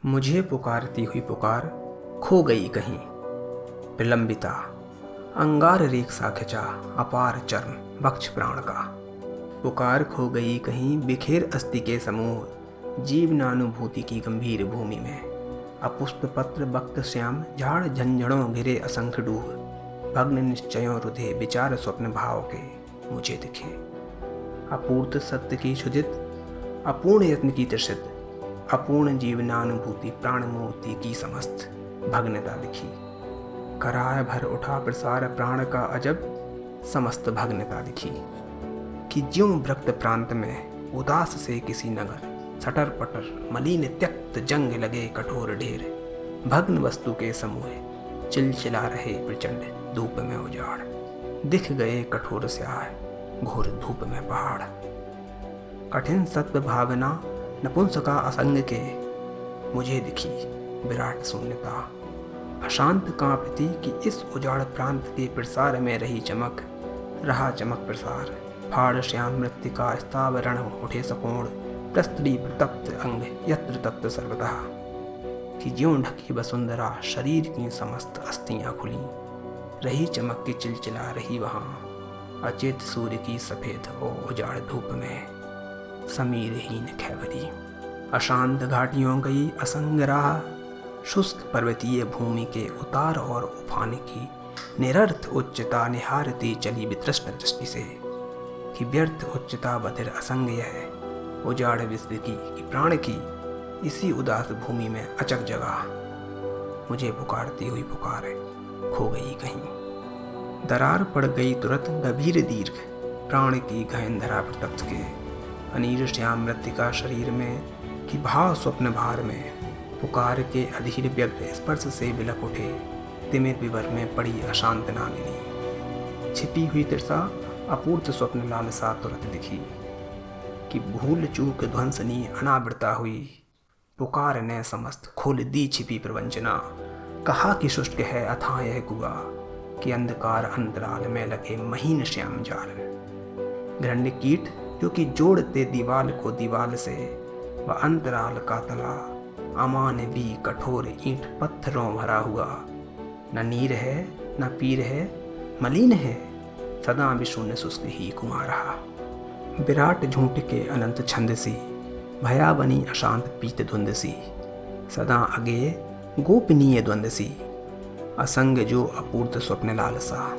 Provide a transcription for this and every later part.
मुझे पुकारती हुई पुकार खो गई कहीं, विलंबिता अंगार रेख सा खिंचा अपार चर्म वक्ष प्राण का। पुकार खो गई कहीं बिखेर अस्थि के समूह, जीवनानुभूति की गंभीर भूमि में। अपुष्प पत्र बक्त श्याम झाड़ झंझड़ों घिरे असंख्य डूब, भग्न निश्चयों रुधे विचार स्वप्न भाव के मुझे दिखे। अपूर्त सत्य की क्षुधित, अपूर्ण यत्न की त्रिषित, अपूर्ण जीवनानुभूति प्राण मूर्ति की समस्त भग्नता दिखी। कराय भर उठा प्रसार प्राण का अजब समस्त भग्नता दिखी। कि ज्यों वृक्त प्रांत में उदास से किसी नगर, सटर पटर मलिन त्यक्त जंग लगे कठोर ढेर, भग्न वस्तु के समूह चिलचिला रहे प्रचंड धूप में उजाड़, दिख गए कठोर स्याह घोर धूप में पहाड़। कठिन सत्व भावना नपुंसका असंग के मुझे दिखी विराट शून्यता। अशांत कांपती कि इस उजाड़ प्रांत के प्रसार में रही चमक, रहा चमक प्रसार। फाड़ श्याम मृत्तिका स्थावरण उठे सकोण, प्रस्तरी प्रतप्त अंग यत्र तत्र सर्वदा। कि ज्यों ढकी वसुंधरा शरीर की समस्त अस्थियां खुली, रही चमक की चिलचिला रही वहां। अचेत सूर्य की सफेद ओ उजाड़ धूप में समीरहीन खैबरी। अशांत घाटियों गई असंग राह, शुष्क पर्वतीय भूमि के उतार और उफान की निरर्थ उच्चता निहारती चली वितृष्ण दृष्टि से। कि व्यर्थ उच्चता बधिर असंग यह उजाड़ विश्व की प्राण की इसी उदास भूमि में अचक जगह। मुझे पुकारती हुई पुकार खो गई कहीं। दरार पड़ गई तुरंत गंभीर दीर्घ, प्राण की गहन धरा प्रतप्त के। अनीर श्याम मृत्तिका शरीर में कि भाव स्वप्न भार में, पुकार के अधीर व्यग्र स्पर्श से बिलक उठे तिमिर विवर में पड़ी अशांत नागिनी। छिपी हुई तिरसा अपूर्त स्वप्न लालसा तुरंत दिखी। कि भूल चूक ध्वंसनी अनावृता हुई, पुकार ने समस्त खोल दी छिपी प्रवंचना। कहा कि शुष्क है अथाह यह कुआ, कि अंधकार अंतराल में लगे महीन श्याम जाल। घृण्य कीट जो कि जोड़ते दीवाल को दीवाल से, वह अंतराल का तला अमान भी कठोर ईंट पत्थरों भरा हुआ। न नीर है न पीर है मलिन है, सदा विशून्य शुष्क ही कुआं रहा। विराट झूठ के अनंत छंद सी, भया बनी अशांत पीत धुंध सी। सदा अगे गोपनीय द्वंद सी, असंग जो अपूर्त स्वप्न लालसा।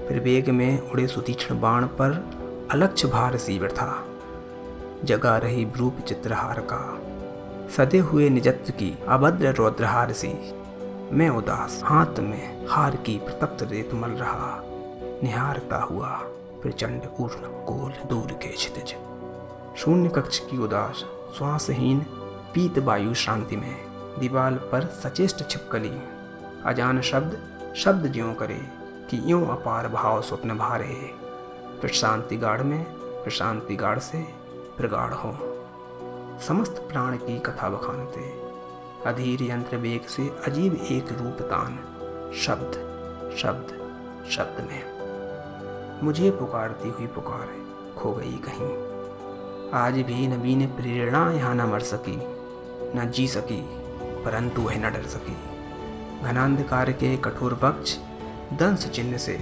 फिर वेग में उड़े सुतीक्ष्ण बाण पर अलक्ष्य भार सी व्यथा। जगा रही ब्रूप चित्रहार का, सदे हुए निजत्व की अभद्र रौद्रहार सी। मैं उदास हाथ में हार की प्रतप्त रेत मल रहा, निहारता हुआ प्रचंड पूर्ण गोल दूर के क्षितिज। शून्य कक्ष की उदास श्वासहीन पीत वायु शांति में, दीवाल पर सचेष्ट छिपकली। अजान शब्द शब्द ज्यों करे कि यूं अपार भाव स्वप्न भारे। प्रशांति गाढ़ में प्रशांति गाढ़ से प्रगाढ़ हो, समस्त प्राण की कथा बखानते। अधीर यंत्र वेग से अजीब एक रूप तान, शब्द शब्द शब्द में। मुझे पुकारती हुई पुकार खो गई कहीं। आज भी नवीन प्रेरणा यहाँ न मर सकी, न जी सकी, परंतु वह न डर सकी। घनांधकार के कठोर वक्ष दंश चिन्ह से,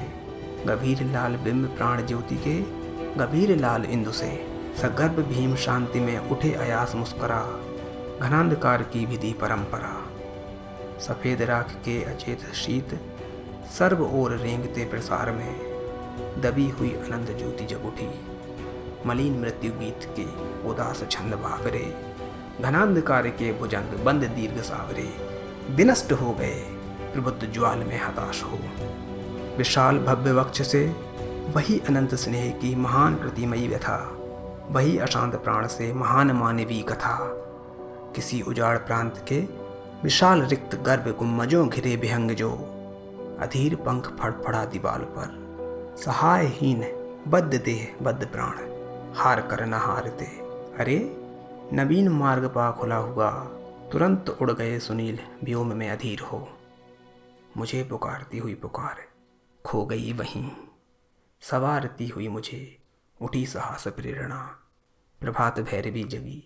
गंभीर लाल बिंब प्राण ज्योति के गंभीर लाल इंदु से। सगर्भ भीम शांति में उठे अयास मुस्करा, घनांधकार की विधि परंपरा। सफेद राख के अचेत शीत सर्व ओर रेंगते प्रसार में, दबी हुई अनंत ज्योति जग उठी। मलिन मृत्यु गीत के उदास छंद बावरे, घनांधकार के भुजंग बंद दीर्घ सावरे। विनष्ट हो गए प्रबुद्ध ज्वाल में हताश हो, विशाल भव्य वक्ष से वही अनंत स्नेह की महान प्रतिमयी व्यथा। वही अशांत प्राण से महान मानवीय कथा। किसी उजाड़ प्रांत के विशाल रिक्त गर्भ गुम्मजों घिरे विहंग जो, अधीर पंख फड़फड़ा दीवाल पर। सहायहीन बद्ध देह बद्ध प्राण हार कर न हारते। अरे नवीन मार्ग पा खुला हुआ, तुरंत उड़ गए सुनील व्योम में अधीर हो। मुझे पुकारती हुई पुकार खो गई वहीं। सवारती हुई मुझे उठी साहस प्रेरणा, प्रभात भैरवी जगी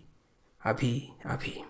अभी अभी।